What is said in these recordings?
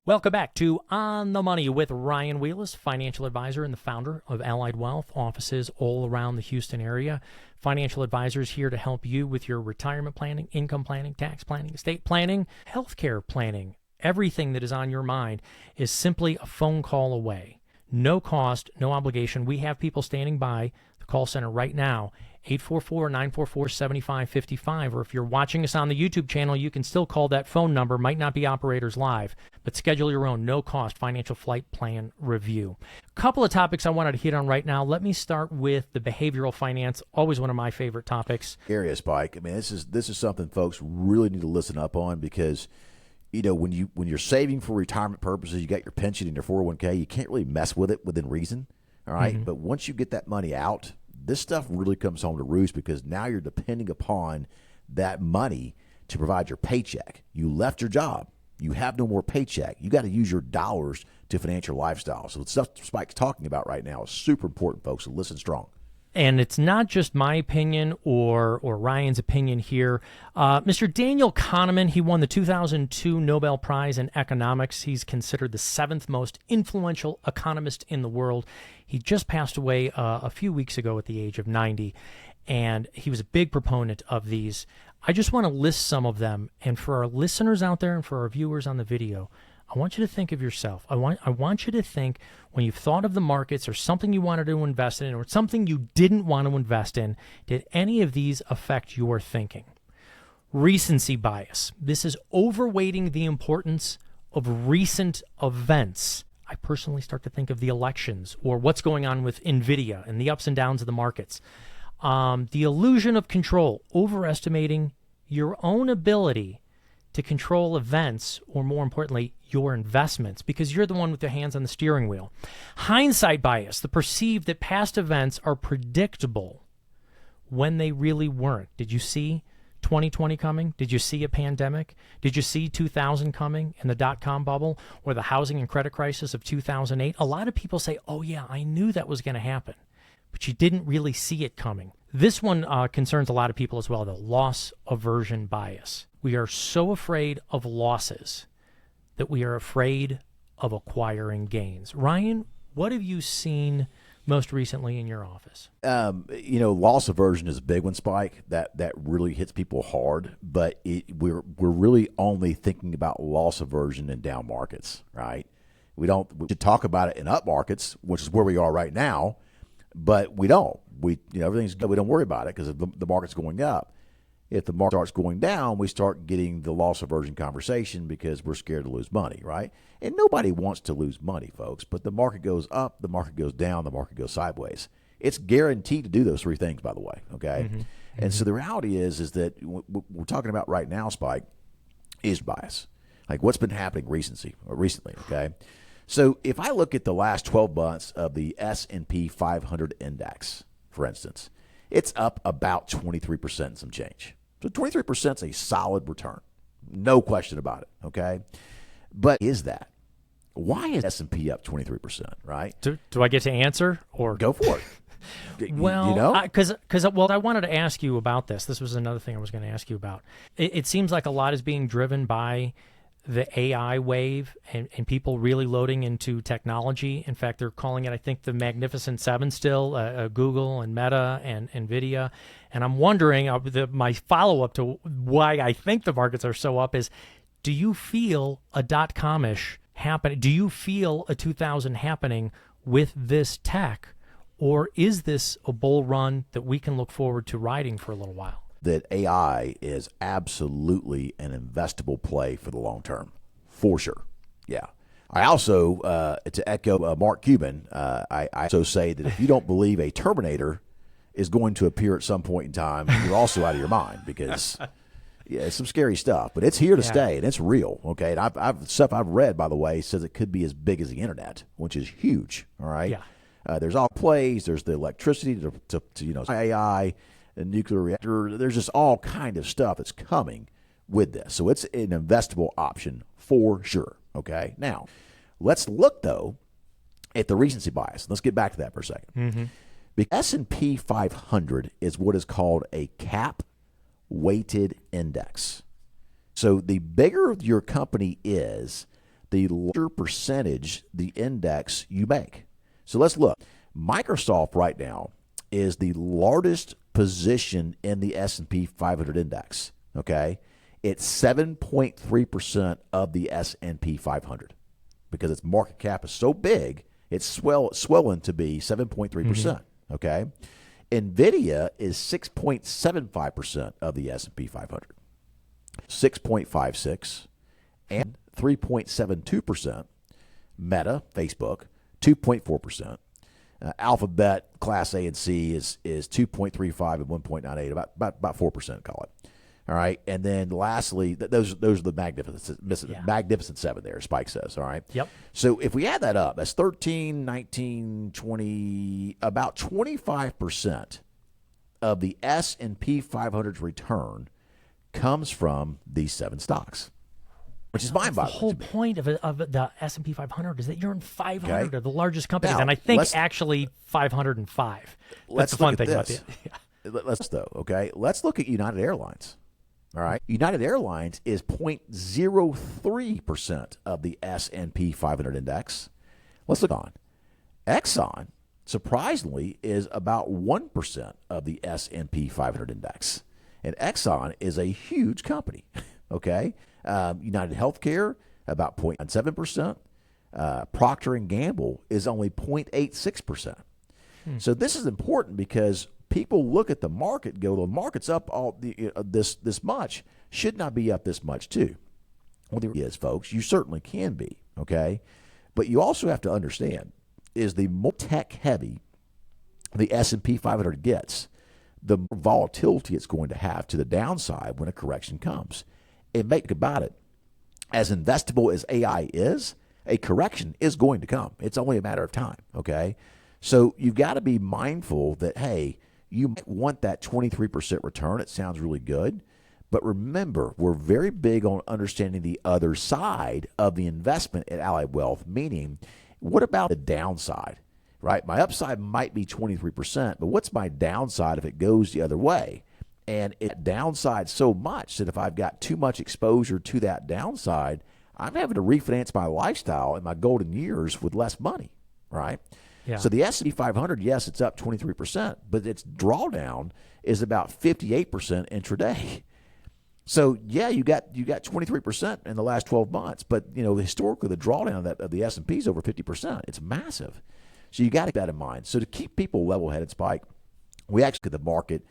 Welcome back to On the Money with Ryan Wheelis, financial advisor and the founder of Allied Wealth, offices all around the Houston area. Financial advisors here to help you with your retirement planning, income planning, tax planning, estate planning, healthcare planning. Everything that is on your mind is simply a phone call away. No cost, no obligation. We have people standing by the call center right now, 844-944-7555. Or if you're watching us on the YouTube channel, you can still call that phone number. Might not be operators live, but schedule your own no-cost financial flight plan review. A couple of topics I wanted to hit on right now. Let me start with the behavioral finance, always one of my favorite topics. Area spike. I mean, this is something folks really need to listen up on because, you know, when you're saving for retirement purposes, you got your pension and your 401k, you can't really mess with it within reason, all right? Mm-hmm. But once you get that money out, this stuff really comes home to roost because now you're depending upon that money to provide your paycheck. You left your job. You have no more paycheck. You got to use your dollars to finance your lifestyle. So the stuff Spike's talking about right now is super important, folks. So listen strong. And it's not just my opinion or Ryan's opinion here. Mr. Daniel Kahneman, he won the 2002 Nobel Prize in economics. He's considered the seventh most influential economist in the world. He just passed away a few weeks ago at the age of 90, and he was a big proponent of these. I just want to list some of them, and for our listeners out there and for our viewers on the video, I want you to think of yourself. I want you to think when you've thought of the markets or something you wanted to invest in or something you didn't want to invest in, did any of these affect your thinking? Recency bias. This is overweighting the importance of recent events. I personally start to think of the elections or what's going on with NVIDIA and the ups and downs of the markets. The illusion of control, overestimating your own ability to control events, or more importantly, your investments, because you're the one with the hands on the steering wheel. Hindsight bias, the perceived that past events are predictable when they really weren't. Did you see 2020 coming? Did you see a pandemic? Did you see 2000 coming and the dot-com bubble or the housing and credit crisis of 2008? A lot of people say, oh yeah, I knew that was going to happen, but you didn't really see it coming. This one concerns a lot of people as well, the loss aversion bias. We are so afraid of losses that we are afraid of acquiring gains. Ryan, what have you seen most recently in your office? Loss aversion is a big one, Spike. That really hits people hard, but we're really only thinking about loss aversion in down markets, right? We should talk about it in up markets, which is where we are right now, but we don't. Everything's good. We don't worry about it because the market's going up. If the market starts going down, we start getting the loss aversion conversation because we're scared to lose money, right? And nobody wants to lose money, folks. But the market goes up, the market goes down, the market goes sideways. It's guaranteed to do those three things, by the way, okay? Mm-hmm. And so the reality is that what we're talking about right now, Spike, is bias. Like what's been happening recently, okay? So if I look at the last 12 months of the S&P 500 index, for instance, it's up about 23% and some change. So 23% is a solid return. No question about it, okay? But is that? Why is S&P up 23%, right? Do I get to answer? Or go for it. Well, because I wanted to ask you about this. This was another thing I was going to ask you about. It seems like a lot is being driven by the AI wave and people really loading into technology. In fact, they're calling it, I think, the Magnificent Seven still, Google and Meta and NVIDIA. And I'm wondering, my follow-up to why I think the markets are so up is, do you feel a dot-com-ish happening? Do you feel a 2000 happening with this tech? Or is this a bull run that we can look forward to riding for a little while? That AI is absolutely an investable play for the long term, for sure. Yeah. I also, to echo Mark Cuban, I also say that if you don't believe a Terminator is going to appear at some point in time, you're also out of your mind because it's some scary stuff. But it's here to stay, and it's real, okay? And stuff I've read, by the way, says it could be as big as the internet, which is huge, all right? Yeah. There's all plays. There's the electricity to AI, a nuclear reactor. There's just all kind of stuff that's coming with this. So it's an investable option for sure. Okay. Now, let's look though at the recency bias. Let's get back to that for a second. Mm-hmm. The S&P 500 is what is called a cap weighted index. So the bigger your company is, the larger percentage the index you make. So let's look. Microsoft right now is the largest position in the S&P 500 index, okay? It's 7.3% of the S&P 500 because its market cap is so big, it's swelling to be 7.3%, okay? NVIDIA is 6.75% of the S&P 500, 6.56%, and 3.72%. Meta, Facebook, 2.4%. Alphabet, Class A and C is 2.35 and 1.98, about 4%, call it. All right, and then lastly, those are the magnificent seven there, Spike says, all right? Yep. So if we add that up, that's 13, 19, 20, about 25% of the S&P 500's return comes from these seven stocks, which is mind-boggling. The whole point of the S&P 500 is that you're in 500 of the largest companies, Now, and I think actually 505. That's the fun thing about it. Let's look at United Airlines. All right, United Airlines is 0.03% of the S&P 500 index. Let's look on. Exxon, surprisingly, is about 1% of the S&P 500 index. And Exxon is a huge company, okay? United Healthcare, about 0.97%. Procter & Gamble is only 0.86%. So this is important because people look at the market and go, the market's up this much, should not be up this much too. Well, there is, folks. You certainly can be, okay? But you also have to understand is the more tech-heavy the S&P 500 gets, the more volatility it's going to have to the downside when a correction comes. And make about it, as investable as AI is, a correction is going to come. It's only a matter of time, okay? So you've got to be mindful that, hey, you might want that 23% return. It sounds really good. But remember, we're very big on understanding the other side of the investment at Allied Wealth, meaning what about the downside, right? My upside might be 23%, but what's my downside if it goes the other way? And it downsides so much that if I've got too much exposure to that downside, I'm having to refinance my lifestyle in my golden years with less money, right? Yeah. So the S&P 500, yes, it's up 23%, but its drawdown is about 58% intraday. So yeah, you got 23% in the last 12 months, but historically the drawdown of the S&P is over 50%. It's massive. So you got to keep that in mind. So to keep people level-headed, Spike, we actually look at the market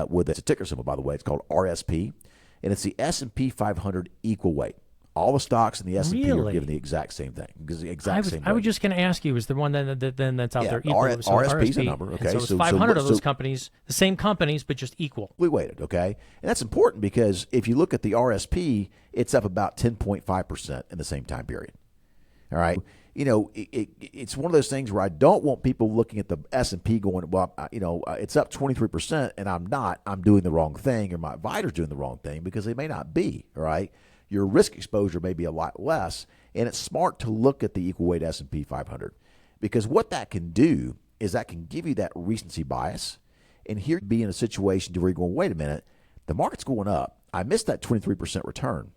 with it's a ticker symbol, by the way. It's called RSP, and it's the S&P 500 equal weight. All the stocks in the S&P are given the exact same thing. I was just going to ask you, is the one that's out there equal? RSP is a number, okay? And so 500 of those companies, the same companies, but just equal. We weighted, okay? And that's important because if you look at the RSP, it's up about 10.5% in the same time period. All right? It's one of those things where I don't want people looking at the S&P going, well, it's up 23% and I'm doing the wrong thing, or my advisor's doing the wrong thing, because they may not be, all right? Your risk exposure may be a lot less, and it's smart to look at the equal weight S&P 500 because what that can do is that can give you that recency bias, and here be in a situation where you're going, wait a minute, the market's going up. I missed that 23% return.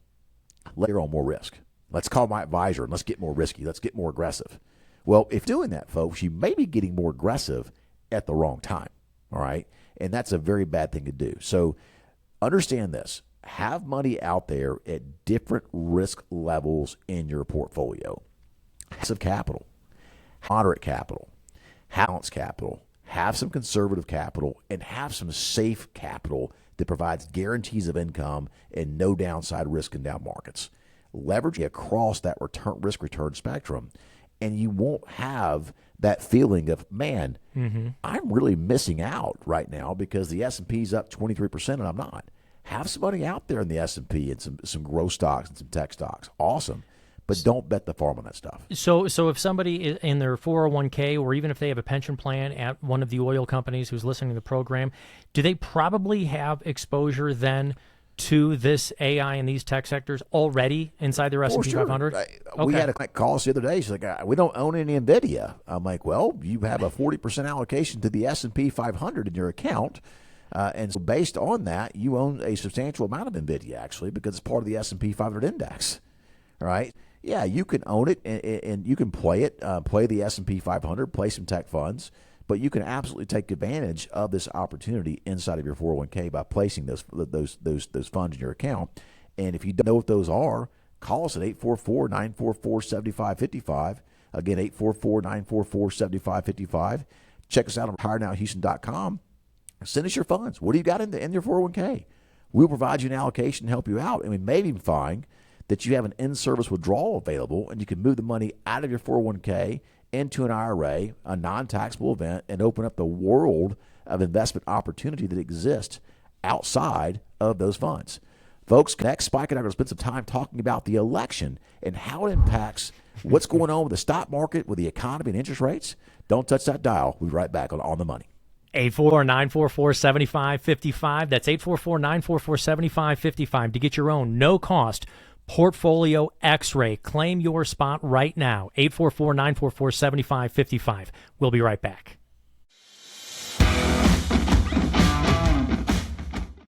Layer on more risk. Let's call my advisor and let's get more risky. Let's get more aggressive. Well, if doing that, folks, you may be getting more aggressive at the wrong time, all right? And that's a very bad thing to do. So understand this. Have money out there at different risk levels in your portfolio. Passive capital, moderate capital, balanced capital, have some conservative capital, and have some safe capital that provides guarantees of income and no downside risk in down markets. Leverage across that risk-return spectrum, and you won't have that feeling of, man, I'm really missing out right now because the S&P's up 23% and I'm not. Have some money out there in the S&P and some growth stocks and some tech stocks. Awesome. But don't bet the farm on that stuff. So if somebody in their 401k, or even if they have a pension plan at one of the oil companies who's listening to the program, do they probably have exposure then to this AI and these tech sectors already inside their S&P 500? We had a client call us the other day. She's like, we don't own any NVIDIA. I'm like, well, you have a 40% allocation to the S&P 500 in your account. And so based on that, you own a substantial amount of NVIDIA, actually, because it's part of the S&P 500 index, all right? yeah, you can own it and you can play it, play the S&P 500, play some tech funds, but you can absolutely take advantage of this opportunity inside of your 401k by placing those funds in your account. And if you don't know what those are, call us at 844-944-7555. Again, 844-944-7555. Check us out on hirenowhouston.com. Send us your funds. What do you got in your 401k? We'll provide you an allocation and help you out. And we may even find that you have an in-service withdrawal available, and you can move the money out of your 401k into an IRA, a non-taxable event, and open up the world of investment opportunity that exists outside of those funds. Folks, next, Spike and I are going to spend some time talking about the election and how it impacts what's going on with the stock market, with the economy and interest rates. Don't touch that dial. We'll be right back on the Money. 844-944-7555. That's 844-944-7555 to get your own no-cost portfolio X-ray. Claim your spot right now. 844-944-7555. We'll be right back.